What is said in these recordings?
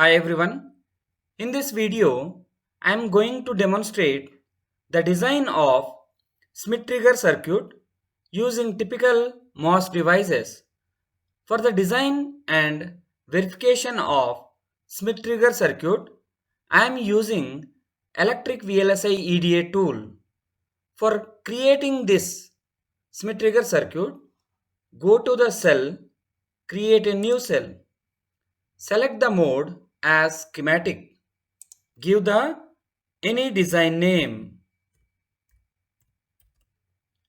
Hi everyone. In this video, I am going to demonstrate the design of Smith trigger circuit using typical MOS devices. For the design and verification of Smith trigger circuit, I am using electric VLSI EDA tool. For creating this Smith trigger circuit, go to the cell, create a new cell. Select the mode as schematic. Give the any design name.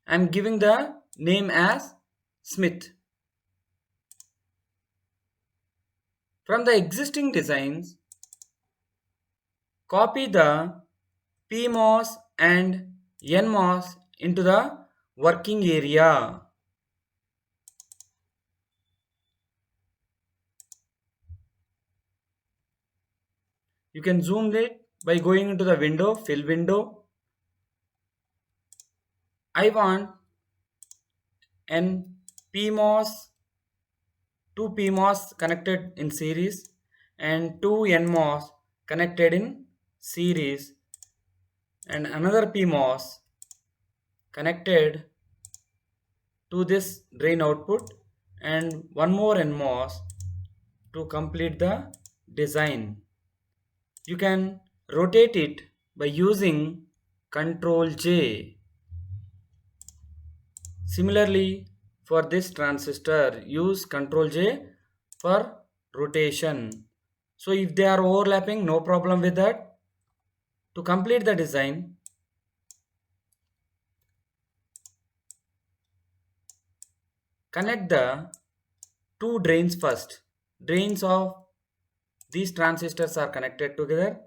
I am giving the name as Smith. From the existing designs, copy the PMOS and NMOS into the working area. You can zoom it by going into the window, fill window. I want an PMOS, two PMOS connected in series and two NMOS connected in series and another PMOS connected to this drain output and one more NMOS to complete the design. You can rotate it by using Ctrl J. Similarly, for this transistor, use Ctrl J for rotation. So if they are overlapping, no problem with that. To complete the design, connect the two drains first. Drains of these transistors are connected together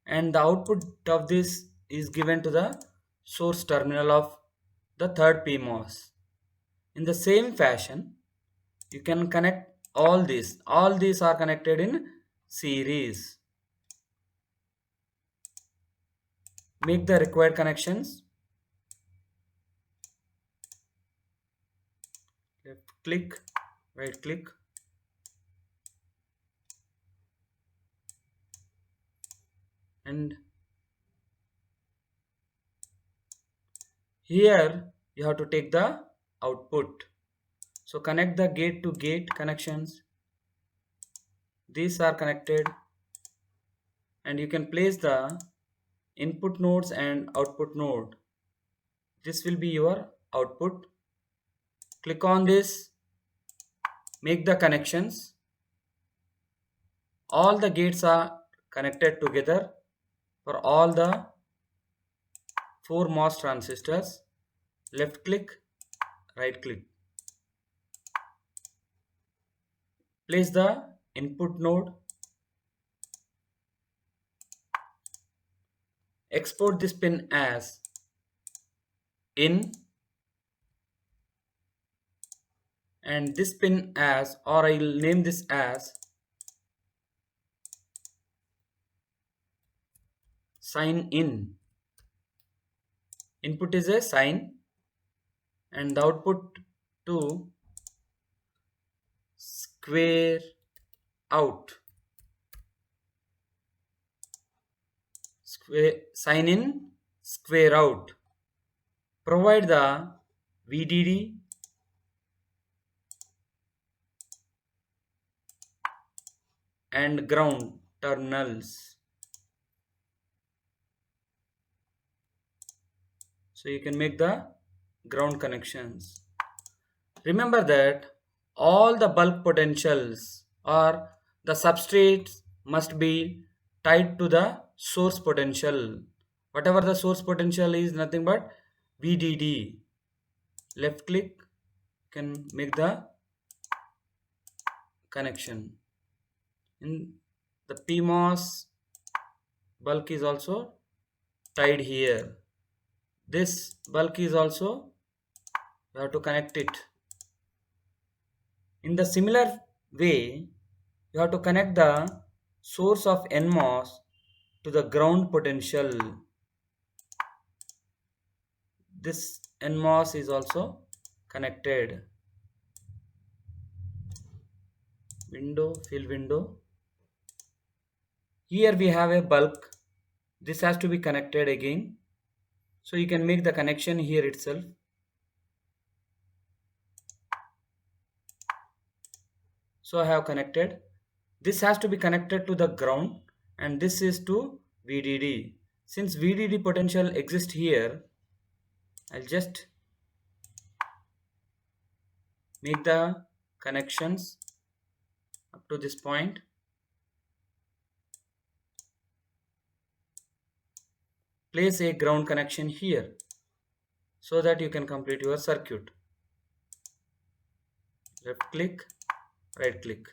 and the output of this is given to the source terminal of the third PMOS. In the same fashion, you can connect all these. All these are connected in series. Make the required connections. Left click, right click. And here you have to take the output. So connect the gate to gate connections. These are connected and you can place the input nodes and output node. This will be your output. Click on this, make the connections. All the gates are connected together for all the 4 MOS transistors. Left click, right click. Place the input node. Export this pin as in and this pin as, or I will name this as sign in. Input is a sign and the output to square out. Square, sign in, square out. Provide the VDD and ground terminals. So you can make the ground connections. Remember that all the bulk potentials or the substrates must be tied to the source potential. Whatever the source potential is nothing but VDD. Left click can make the connection. In the PMOS bulk is also tied here. This bulk is also you have to connect it. In the similar way, you have to connect the source of NMOS to the ground potential. This NMOS is also connected. Window, fill window. Here we have a bulk. This has to be connected again. So you can make the connection here itself. So I have connected. This has to be connected to the ground and this is to VDD. Since VDD potential exists here, I'll just make the connections up to this point. Place a ground connection here so that you can complete your circuit. Left click, right click.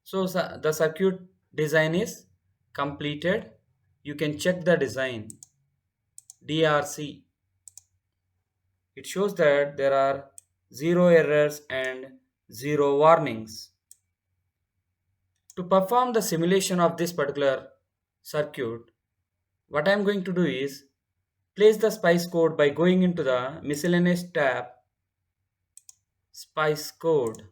So the circuit design is completed. You can check the design. DRC. It shows that there are 0 errors and 0 warnings. To perform the simulation of this particular circuit, what I am going to do is place the spice code by going into the miscellaneous tab. Spice code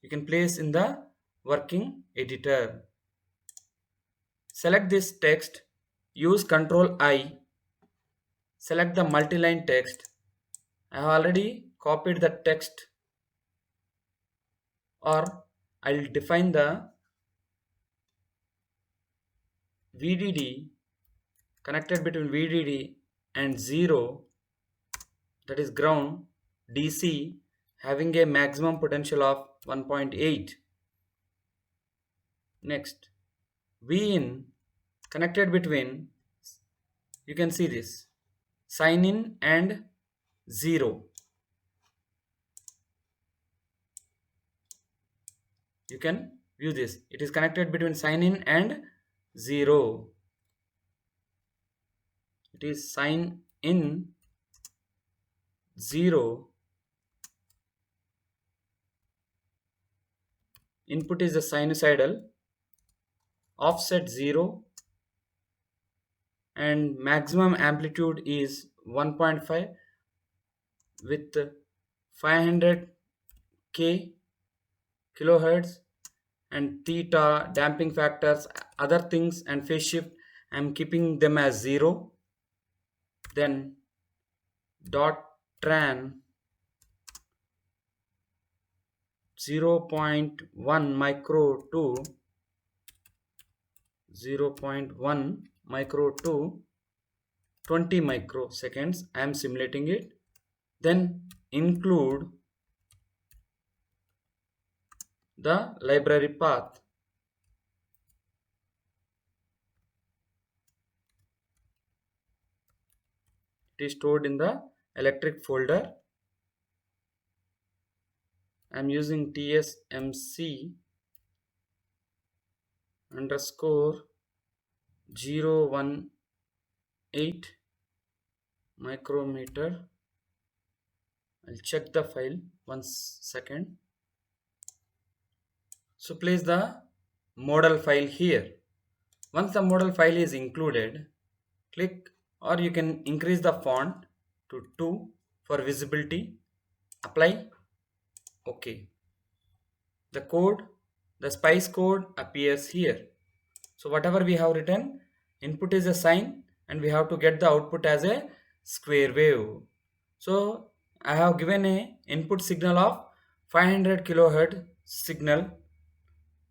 you can place in the working editor. Select this text, use Ctrl I, select the multi-line text. I have already copied the text, or I'll define the VDD connected between VDD and 0, that is ground, DC, having a maximum potential of 1.8. Next, VIN connected between, you can see this, sign in and 0. You can view this. It is connected between sign in and 0. It is sign in 0. Input is the sinusoidal, offset 0, and maximum amplitude is 1.5 with 500 kilohertz, and theta, damping factors, other things, and phase shift I am keeping them as 0. Then dot tran 0.1 micro to 0.1 micro to 20 microseconds. I am simulating it. Then include the library path. It is stored in the electric folder. I am using tsmc underscore 018 micrometer. I'll check the file 1 second. So place the model file here. Once the model file is included, click, or you can increase the font to 2 for visibility. Apply. OK. The code, the spice code appears here. So whatever we have written, input is a sine and we have to get the output as a square wave. So I have given a input signal of 500 kilohertz signal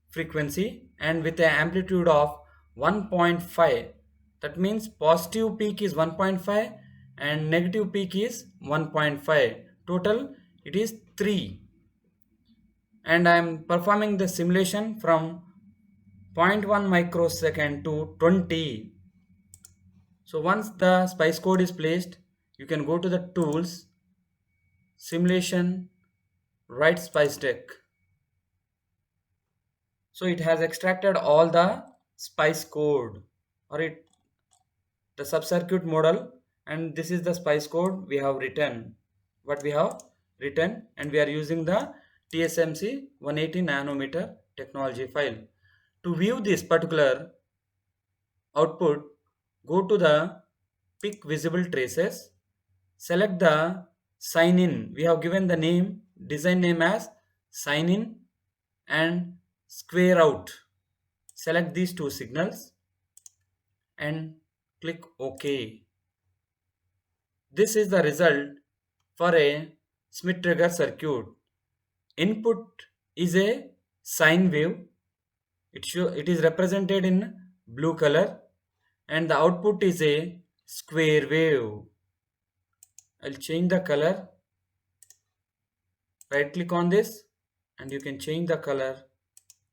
frequency and with an amplitude of 1.5. That means positive peak is 1.5 and negative peak is 1.5. Total it is 3. And I am performing the simulation from 0.1 microsecond to 20. So once the spice code is placed, you can go to the tools, simulation, write spice deck. So it has extracted all the spice code, or the sub-circuit model, and this is the spice code we have written, and we are using the TSMC 180 nanometer technology file. To view this particular output, go to the pick visible traces, select the sign in. We have given the design name as sign in and square out. select these two signals and click OK. This is the result for a Schmitt trigger circuit. Input is a sine wave. It is represented in blue color, and the output is a square wave. I'll change the color. Right click on this and you can change the color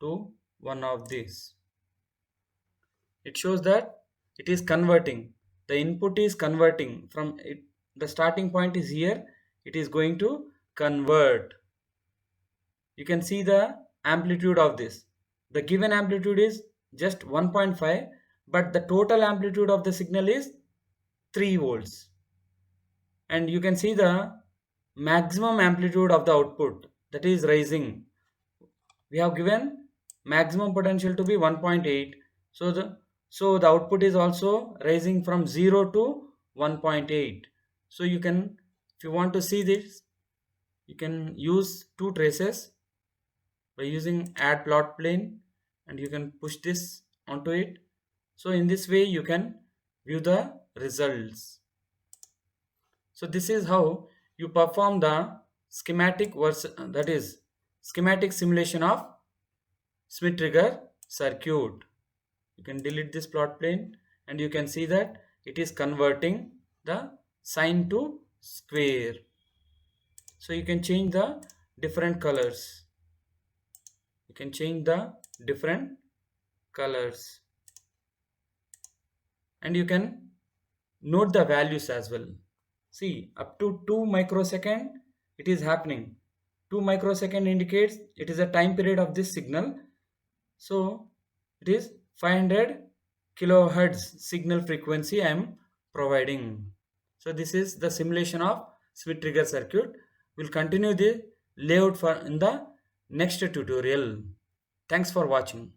to one of these. It shows that it is converting. The input is converting from it. The starting point is here. It is going to convert. You can see the amplitude of this. The given amplitude is just 1.5, but the total amplitude of the signal is 3 volts. And you can see the maximum amplitude of the output, that is rising. We have given maximum potential to be 1.8, so the output is also rising from 0 to 1.8. So you can, if you want to see this, you can use two traces by using add plot plane, and you can push this onto it. So in this way you can view the results. So this is how you perform the schematic that is schematic simulation of Schmitt trigger circuit. You can delete this plot plane and you can see that it is converting the sine to square. So you can change the different colors. You can change the different colors and you can note the values as well. See, up to 2 microsecond it is happening. 2 microsecond indicates it is a time period of this signal. So it is 500 kilohertz signal frequency I am providing. So this is the simulation of Schmitt trigger circuit. We'll continue the layout in the next tutorial. Thanks for watching.